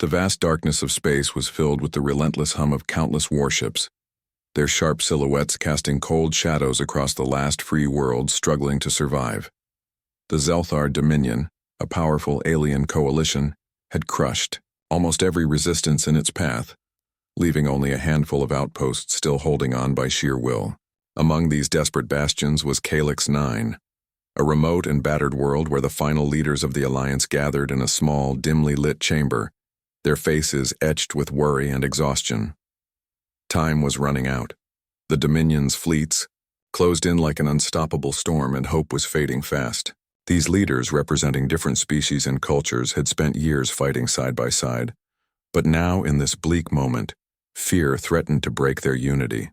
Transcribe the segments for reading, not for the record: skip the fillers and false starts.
The vast darkness of space was filled with the relentless hum of countless warships, their sharp silhouettes casting cold shadows across the last free world struggling to survive. The Zelthar Dominion, a powerful alien coalition, had crushed almost every resistance in its path, leaving only a handful of outposts still holding on by sheer will. Among these desperate bastions was Calyx 9, a remote and battered world where the final leaders of the Alliance gathered in a small, dimly lit chamber, their faces etched with worry and exhaustion. Time was running out. The Dominion's fleets closed in like an unstoppable storm, and hope was fading fast. These leaders, representing different species and cultures, had spent years fighting side by side. But now, in this bleak moment, fear threatened to break their unity.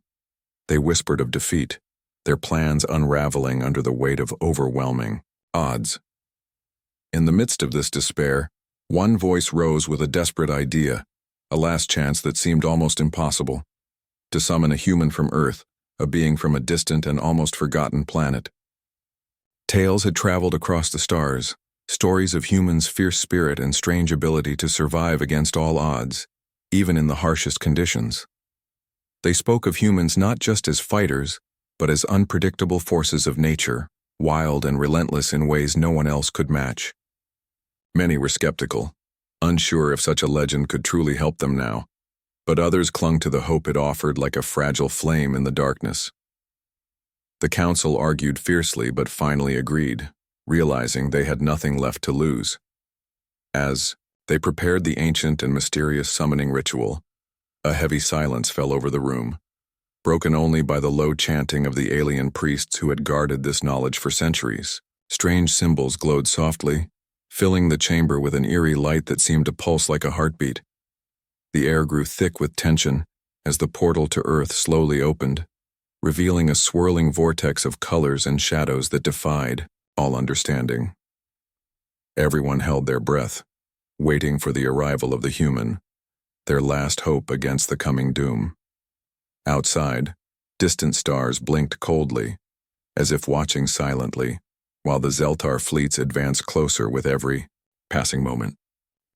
They whispered of defeat, their plans unraveling under the weight of overwhelming odds. In the midst of this despair, one voice rose with a desperate idea, a last chance that seemed almost impossible: to summon a human from Earth, a being from a distant and almost forgotten planet. Tales had traveled across the stars, stories of humans' fierce spirit and strange ability to survive against all odds, even in the harshest conditions. They spoke of humans not just as fighters, but as unpredictable forces of nature, wild and relentless in ways no one else could match. Many were skeptical, unsure if such a legend could truly help them now, but others clung to the hope it offered like a fragile flame in the darkness. The council argued fiercely but finally agreed, realizing they had nothing left to lose. As they prepared the ancient and mysterious summoning ritual, a heavy silence fell over the room, broken only by the low chanting of the alien priests who had guarded this knowledge for centuries. Strange symbols glowed softly, filling the chamber with an eerie light that seemed to pulse like a heartbeat. The air grew thick with tension as the portal to Earth slowly opened, revealing a swirling vortex of colors and shadows that defied all understanding. Everyone held their breath, waiting for the arrival of the human, their last hope against the coming doom. Outside, distant stars blinked coldly, as if watching silently, while the Zelthar fleets advanced closer with every passing moment.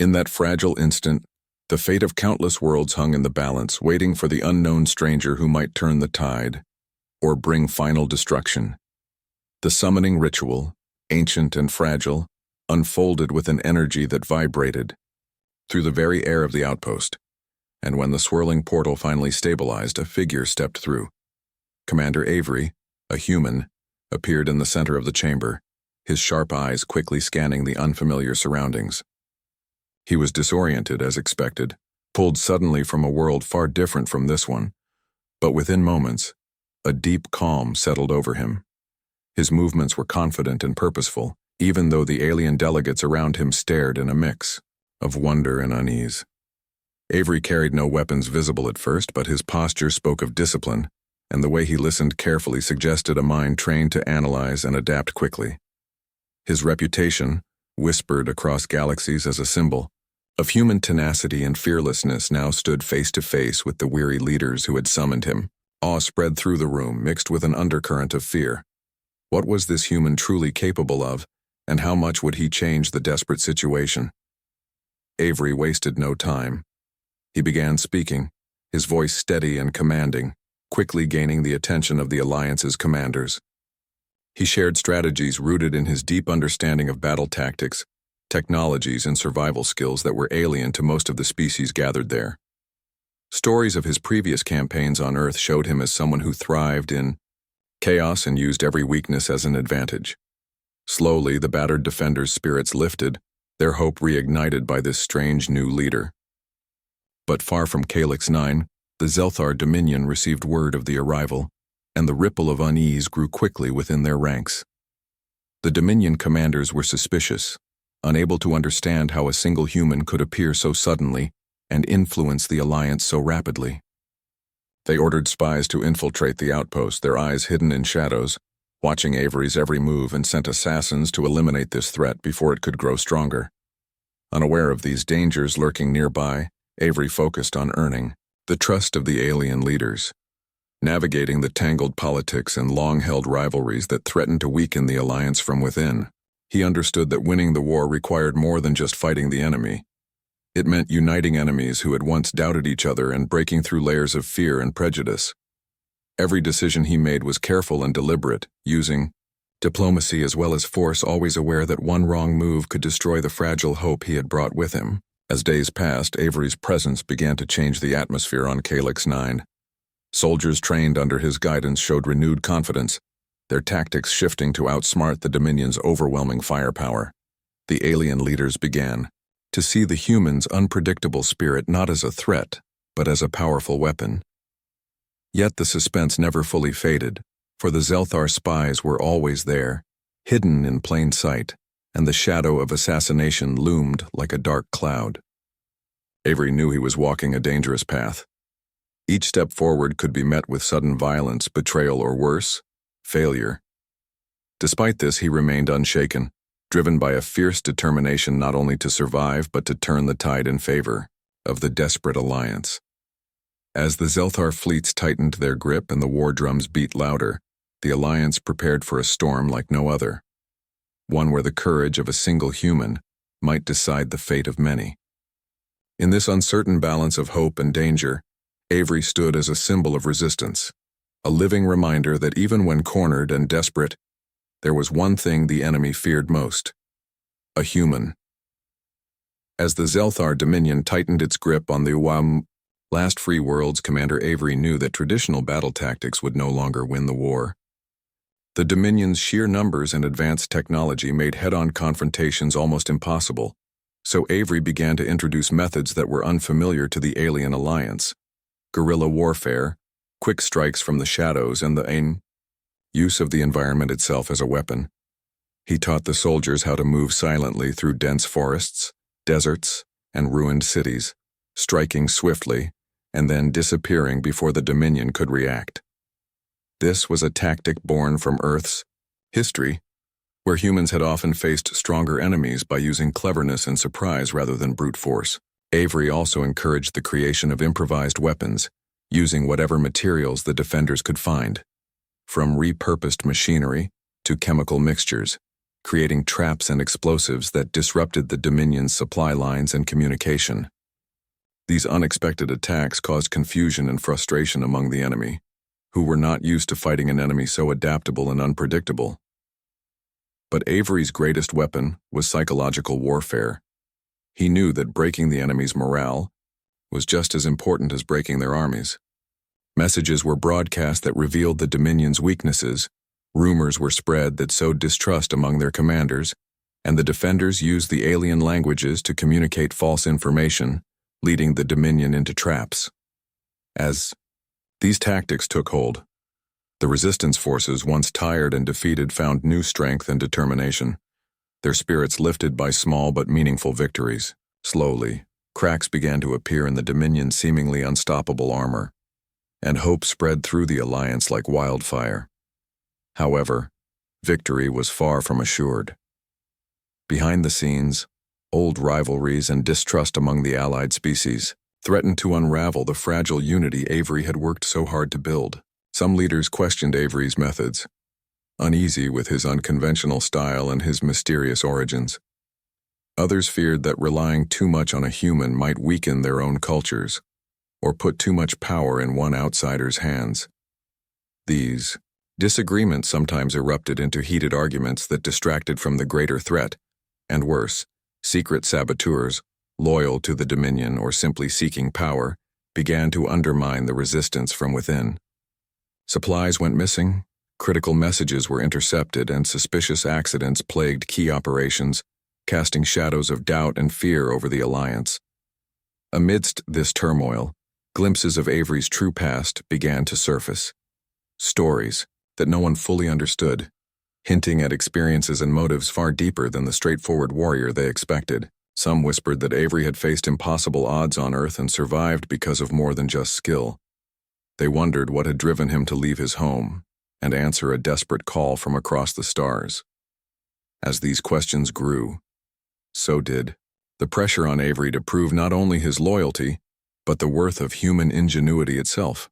In that fragile instant, the fate of countless worlds hung in the balance, waiting for the unknown stranger who might turn the tide or bring final destruction. The summoning ritual, ancient and fragile, unfolded with an energy that vibrated through the very air of the outpost, and when the swirling portal finally stabilized, a figure stepped through. Commander Avery, a human, appeared in the center of the chamber, his sharp eyes quickly scanning the unfamiliar surroundings. He was disoriented as expected, pulled suddenly from a world far different from this one, but within moments, a deep calm settled over him. His movements were confident and purposeful, even though the alien delegates around him stared in a mix of wonder and unease. Avery carried no weapons visible at first, but his posture spoke of discipline, and the way he listened carefully suggested a mind trained to analyze and adapt quickly. His reputation, whispered across galaxies as a symbol of human tenacity and fearlessness, now stood face to face with the weary leaders who had summoned him. Awe spread through the room, mixed with an undercurrent of fear. What was this human truly capable of, and how much would he change the desperate situation? Avery wasted no time. He began speaking, his voice steady and commanding, quickly gaining the attention of the Alliance's commanders. He shared strategies rooted in his deep understanding of battle tactics, technologies, and survival skills that were alien to most of the species gathered there. Stories of his previous campaigns on Earth showed him as someone who thrived in chaos and used every weakness as an advantage. Slowly, the battered defenders' spirits lifted, their hope reignited by this strange new leader. But far from Calyx 9, the Zelthar Dominion received word of the arrival, and the ripple of unease grew quickly within their ranks. The Dominion commanders were suspicious, unable to understand how a single human could appear so suddenly and influence the Alliance so rapidly. They ordered spies to infiltrate the outpost, their eyes hidden in shadows, watching Avery's every move, and sent assassins to eliminate this threat before it could grow stronger. Unaware of these dangers lurking nearby, Avery focused on earning the trust of the alien leaders, navigating the tangled politics and long-held rivalries that threatened to weaken the Alliance from within. He understood that winning the war required more than just fighting the enemy. It meant uniting enemies who had once doubted each other and breaking through layers of fear and prejudice. Every decision he made was careful and deliberate, using diplomacy as well as force, always aware that one wrong move could destroy the fragile hope he had brought with him. As days passed, Avery's presence began to change the atmosphere on Calyx 9. Soldiers trained under his guidance showed renewed confidence, their tactics shifting to outsmart the Dominion's overwhelming firepower. The alien leaders began to see the humans' unpredictable spirit not as a threat, but as a powerful weapon. Yet the suspense never fully faded, for the Zelthar spies were always there, hidden in plain sight, and the shadow of assassination loomed like a dark cloud. Avery knew he was walking a dangerous path. Each step forward could be met with sudden violence, betrayal, or worse, failure. Despite this, he remained unshaken, driven by a fierce determination not only to survive but to turn the tide in favor of the desperate alliance. As the Zelthar fleets tightened their grip and the war drums beat louder, the alliance prepared for a storm like no other, one where the courage of a single human might decide the fate of many. In this uncertain balance of hope and danger, Avery stood as a symbol of resistance, a living reminder that even when cornered and desperate, there was one thing the enemy feared most: a human. As the Zelthar Dominion tightened its grip on the last free worlds, Commander Avery knew that traditional battle tactics would no longer win the war. The Dominion's sheer numbers and advanced technology made head-on confrontations almost impossible, so Avery began to introduce methods that were unfamiliar to the alien alliance: guerrilla warfare, quick strikes from the shadows, and the use of the environment itself as a weapon. He taught the soldiers how to move silently through dense forests, deserts, and ruined cities, striking swiftly and then disappearing before the Dominion could react. This was a tactic born from Earth's history, where humans had often faced stronger enemies by using cleverness and surprise rather than brute force. Avery also encouraged the creation of improvised weapons, using whatever materials the defenders could find, from repurposed machinery to chemical mixtures, creating traps and explosives that disrupted the Dominion's supply lines and communication. These unexpected attacks caused confusion and frustration among the enemy, who were not used to fighting an enemy so adaptable and unpredictable. But Avery's greatest weapon was psychological warfare. He knew that breaking the enemy's morale was just as important as breaking their armies. Messages were broadcast that revealed the Dominion's weaknesses, rumors were spread that sowed distrust among their commanders, and the defenders used the alien languages to communicate false information, leading the Dominion into traps. As these tactics took hold, the resistance forces, once tired and defeated, found new strength and determination, their spirits lifted by small but meaningful victories. Slowly, cracks began to appear in the Dominion's seemingly unstoppable armor, and hope spread through the alliance like wildfire. However, victory was far from assured. Behind the scenes, old rivalries and distrust among the allied species threatened to unravel the fragile unity Avery had worked so hard to build. Some leaders questioned Avery's methods, uneasy with his unconventional style and his mysterious origins. Others feared that relying too much on a human might weaken their own cultures, or put too much power in one outsider's hands. These disagreements sometimes erupted into heated arguments that distracted from the greater threat, and worse, secret saboteurs, loyal to the Dominion or simply seeking power, began to undermine the resistance from within. Supplies went missing, critical messages were intercepted, and suspicious accidents plagued key operations, casting shadows of doubt and fear over the alliance. Amidst this turmoil, glimpses of Avery's true past began to surface. Stories that no one fully understood, hinting at experiences and motives far deeper than the straightforward warrior they expected. Some whispered that Avery had faced impossible odds on Earth and survived because of more than just skill. They wondered what had driven him to leave his home and answer a desperate call from across the stars. As these questions grew, so did the pressure on Avery to prove not only his loyalty, but the worth of human ingenuity itself.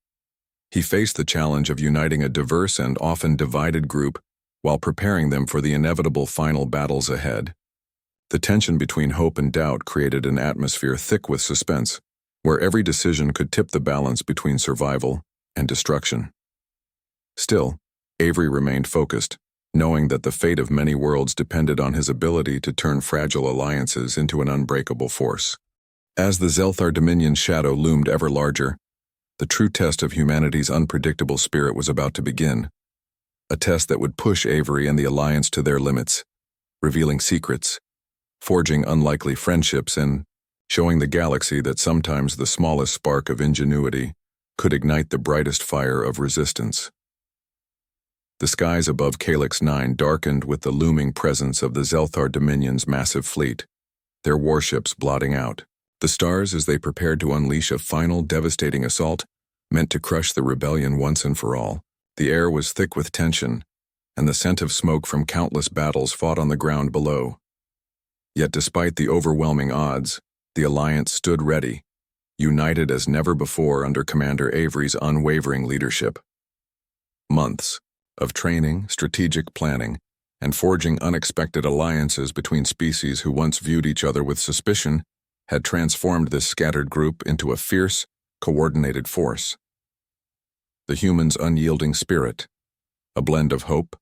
He faced the challenge of uniting a diverse and often divided group while preparing them for the inevitable final battles ahead. The tension between hope and doubt created an atmosphere thick with suspense, where every decision could tip the balance between survival and destruction. Still, Avery remained focused, knowing that the fate of many worlds depended on his ability to turn fragile alliances into an unbreakable force. As the Zelthar Dominion's shadow loomed ever larger, the true test of humanity's unpredictable spirit was about to begin, a test that would push Avery and the Alliance to their limits, revealing secrets, forging unlikely friendships, and showing the galaxy that sometimes the smallest spark of ingenuity could ignite the brightest fire of resistance. The skies above Calyx 9 darkened with the looming presence of the Zelthar Dominion's massive fleet, their warships blotting out the stars as they prepared to unleash a final devastating assault meant to crush the rebellion once and for all. The air was thick with tension, and the scent of smoke from countless battles fought on the ground below. Yet despite the overwhelming odds, the Alliance stood ready, united as never before under Commander Avery's unwavering leadership. Months of training, strategic planning, and forging unexpected alliances between species who once viewed each other with suspicion had transformed this scattered group into a fierce, coordinated force. The humans' unyielding spirit, a blend of hope,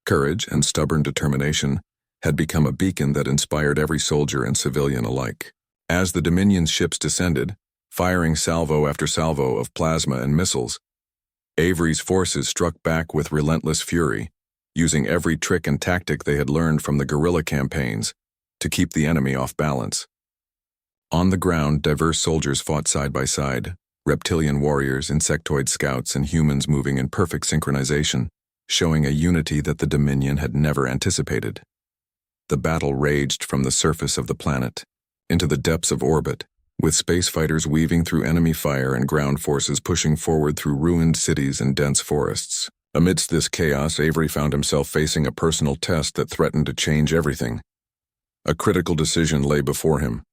courage, and stubborn determination, had become a beacon that inspired every soldier and civilian alike. As the Dominion's ships descended, firing salvo after salvo of plasma and missiles, Avery's forces struck back with relentless fury, using every trick and tactic they had learned from the guerrilla campaigns to keep the enemy off balance. On the ground, diverse soldiers fought side by side, reptilian warriors, insectoid scouts, and humans moving in perfect synchronization, showing a unity that the Dominion had never anticipated. The battle raged from the surface of the planet into the depths of orbit, with space fighters weaving through enemy fire and ground forces pushing forward through ruined cities and dense forests. Amidst this chaos, Avery found himself facing a personal test that threatened to change everything. A critical decision lay before him,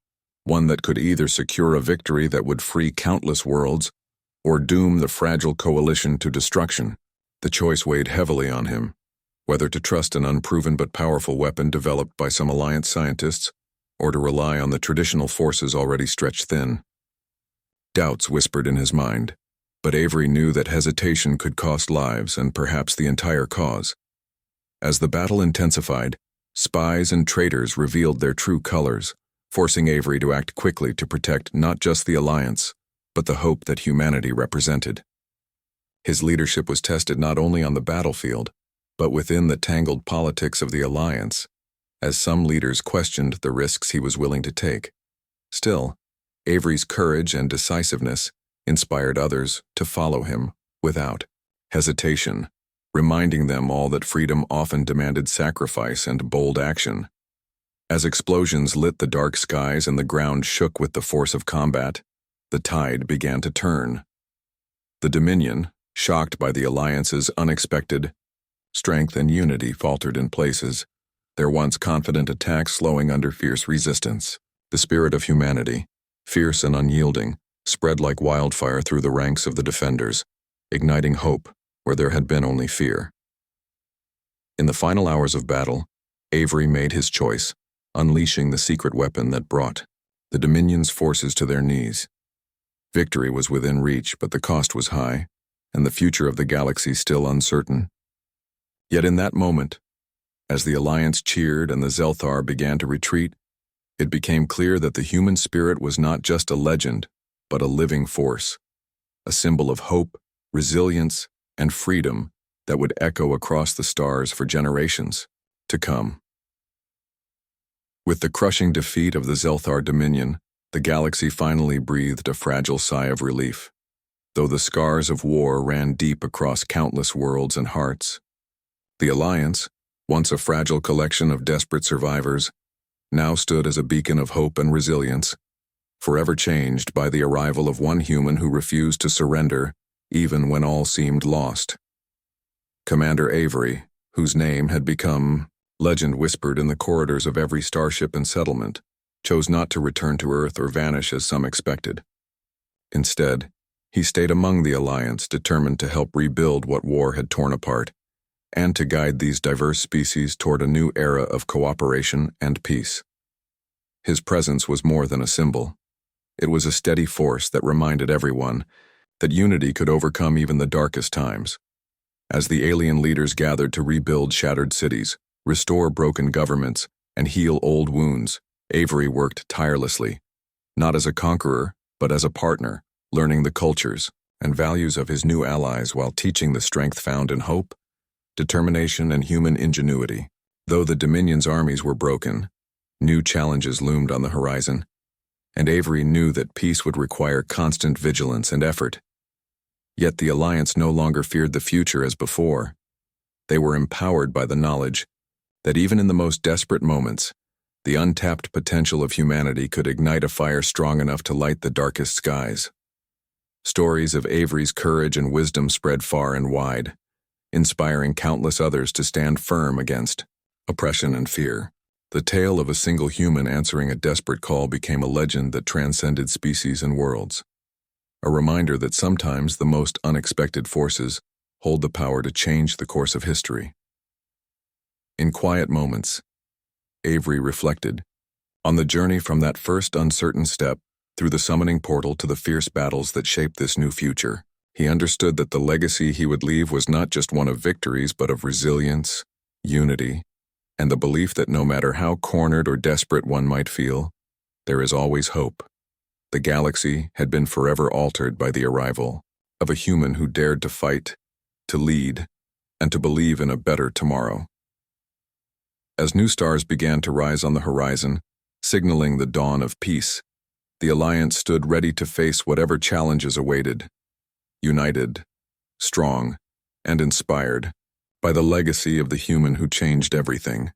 one that could either secure a victory that would free countless worlds or doom the fragile coalition to destruction. The choice weighed heavily on him, whether to trust an unproven but powerful weapon developed by some Alliance scientists or to rely on the traditional forces already stretched thin. Doubts whispered in his mind, but Avery knew that hesitation could cost lives and perhaps the entire cause. As the battle intensified, spies and traitors revealed their true colors, forcing Avery to act quickly to protect not just the Alliance, but the hope that humanity represented. His leadership was tested not only on the battlefield, but within the tangled politics of the Alliance, as some leaders questioned the risks he was willing to take. Still, Avery's courage and decisiveness inspired others to follow him without hesitation, reminding them all that freedom often demanded sacrifice and bold action. As explosions lit the dark skies and the ground shook with the force of combat, the tide began to turn. The Dominion, shocked by the Alliance's unexpected strength and unity, faltered in places, their once confident attacks slowing under fierce resistance. The spirit of humanity, fierce and unyielding, spread like wildfire through the ranks of the defenders, igniting hope where there had been only fear. In the final hours of battle, Avery made his choice, unleashing the secret weapon that brought the Dominion's forces to their knees. Victory was within reach, but the cost was high, and the future of the galaxy still uncertain. Yet in that moment, as the Alliance cheered and the Zelthar began to retreat, it became clear that the human spirit was not just a legend, but a living force, a symbol of hope, resilience, and freedom that would echo across the stars for generations to come. With the crushing defeat of the Zelthar Dominion, the galaxy finally breathed a fragile sigh of relief, though the scars of war ran deep across countless worlds and hearts. The Alliance, once a fragile collection of desperate survivors, now stood as a beacon of hope and resilience, forever changed by the arrival of one human who refused to surrender even when all seemed lost. Commander Avery, whose name had become legend whispered in the corridors of every starship and settlement, chose not to return to Earth or vanish as some expected. Instead, he stayed among the Alliance, determined to help rebuild what war had torn apart, and to guide these diverse species toward a new era of cooperation and peace. His presence was more than a symbol. It was a steady force that reminded everyone that unity could overcome even the darkest times. As the alien leaders gathered to rebuild shattered cities, restore broken governments, and heal old wounds, Avery worked tirelessly, not as a conqueror, but as a partner, learning the cultures and values of his new allies while teaching the strength found in hope, determination, and human ingenuity. Though the Dominion's armies were broken, new challenges loomed on the horizon, and Avery knew that peace would require constant vigilance and effort. Yet the Alliance no longer feared the future as before. They were empowered by the knowledge that even in the most desperate moments, the untapped potential of humanity could ignite a fire strong enough to light the darkest skies. Stories of Avery's courage and wisdom spread far and wide, inspiring countless others to stand firm against oppression and fear. The tale of a single human answering a desperate call became a legend that transcended species and worlds, a reminder that sometimes the most unexpected forces hold the power to change the course of history. In quiet moments, Avery reflected on the journey from that first uncertain step through the summoning portal to the fierce battles that shaped this new future. He understood that the legacy he would leave was not just one of victories, but of resilience, unity, and the belief that no matter how cornered or desperate one might feel, there is always hope. The galaxy had been forever altered by the arrival of a human who dared to fight, to lead, and to believe in a better tomorrow. As new stars began to rise on the horizon, signaling the dawn of peace, the Alliance stood ready to face whatever challenges awaited, united, strong, and inspired by the legacy of the human who changed everything.